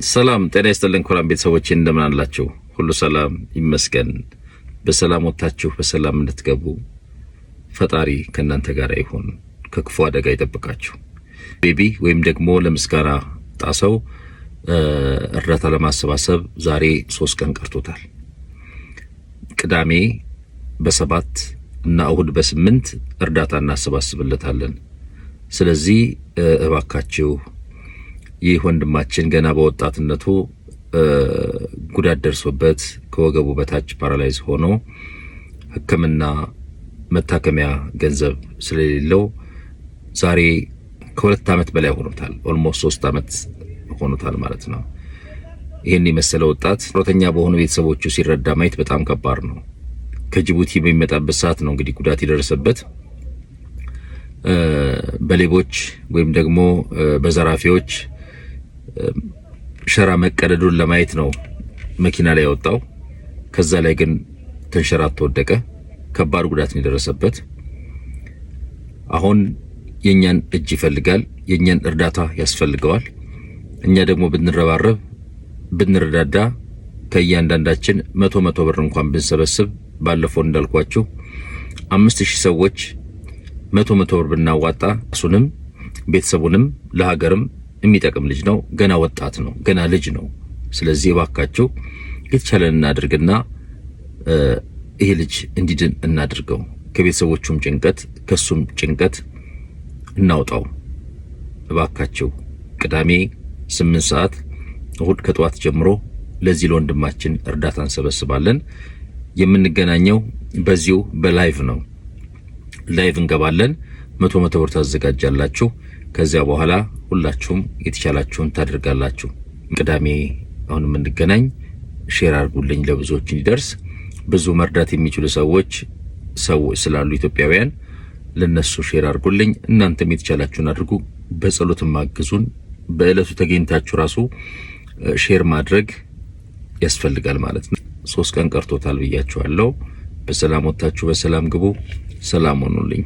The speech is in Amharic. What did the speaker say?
ሰላም ጤና ይስጥልን ኩራም ቤተሰቦች እንደምን አላችሁ? ሁሉ ሰላም ይመስገን። በሰላም ወጣችሁ በሰላም እንድትገቡ ፈጣሪ ከናንተ ጋር ይሁን፣ ከክፉ አደጋ ይጠብቃችሁ። ቤቢ ወይም ደግሞ ለምስጋና ጣሰው እርዳታ ለማሰባሰብ ዛሬ 3 ቀን ቀርቶታል። ቅዳሜ በ7 እና እሁድ በ8 እርዳታ እናሰባስብለታለን። ስለዚህ እባካችሁ ይህ ወንድማችን ገና በወጣትነቱ ጉዳት ደርሶበት ከወገቡ በታች ፓራላይዝ ሆኖ ሕክምና መታከሚያ ገንዘብ ስለሌለው ዛሬ ከ2 ዓመት በላይ ሆኖታል። ኦልሞስት 3 ዓመት ሆኖታል ማለት ነው። ይሄን የመሰለ ወጣት ሮተኛ በሆኑ ቤተሰቦቹ ሲረዳ ማየት በጣም ከባድ ነው። ከጅቡቲ በሚመጣበት ሰዓት ነው እንግዲህ ጉዳት የደረሰበት። በሌቦች ወይም ደግሞ በዘራፊዎች ሸራ መቀደዱን ለማየት ነው መኪና ላይ ያወጣው። ከዛ ላይ ግን ተንሸራቶ ወደቀ። ከባድ ጉዳት ነው የደረሰበት። አሁን የኛን እጅ ይፈልጋል፣ የኛን እርዳታ ያስፈልገዋል። እኛ ደግሞ ብንረባረብ ብንረዳዳ ከእያንዳንዳችን 100 ብር እንኳን ብንሰበስብ ባለፈው እንዳልኳችሁ 5000 ሰዎች 100 ብር ብናዋጣ እሱንም ቤተሰቡንም ለሀገርም የሚጠቅም ልጅ ነው። ገና ወጣት ነው፣ ገና ልጅ ነው። ስለዚህ እባካችሁ የተቻለን እናድርግና ይሄ ልጅ እንዲድን እናድርገው። ከቤተሰቦቹም ጭንቀት ከሱም ጭንቀት እናውጣው እባካችሁ። ቅዳሜ 8 ሰዓት እሁድ ከጧት ጀምሮ ለዚህ ለወንድማችን እርዳታ እንሰበስባለን። የምንገናኘው በዚሁ በላይቭ ነው። ላይቭ እንገባለን። 100 ብር ታዘጋጃላችሁ። ከዚያ በኋላ ሁላችሁም የተቻላችሁን ታደርጋላችሁ። ቅዳሜ አሁን የምንገናኝ። ሼር አድርጉልኝ ለብዙዎች እንዲደርስ። ብዙ መርዳት የሚችሉ ሰዎች ስላሉ ኢትዮጵያውያን ለነሱ ሼር አድርጉልኝ። እናንተም የተቻላችሁን አድርጉ። በጸሎትም ማግዙን። በእለቱ ተገኝታችሁ ራሱ ሼር ማድረግ ያስፈልጋል ማለት ነው። 3 ቀን ቀርቶታል ብያችኋለሁ። በሰላም ወጣችሁ በሰላም ግቡ። ሰላም ሆኑልኝ።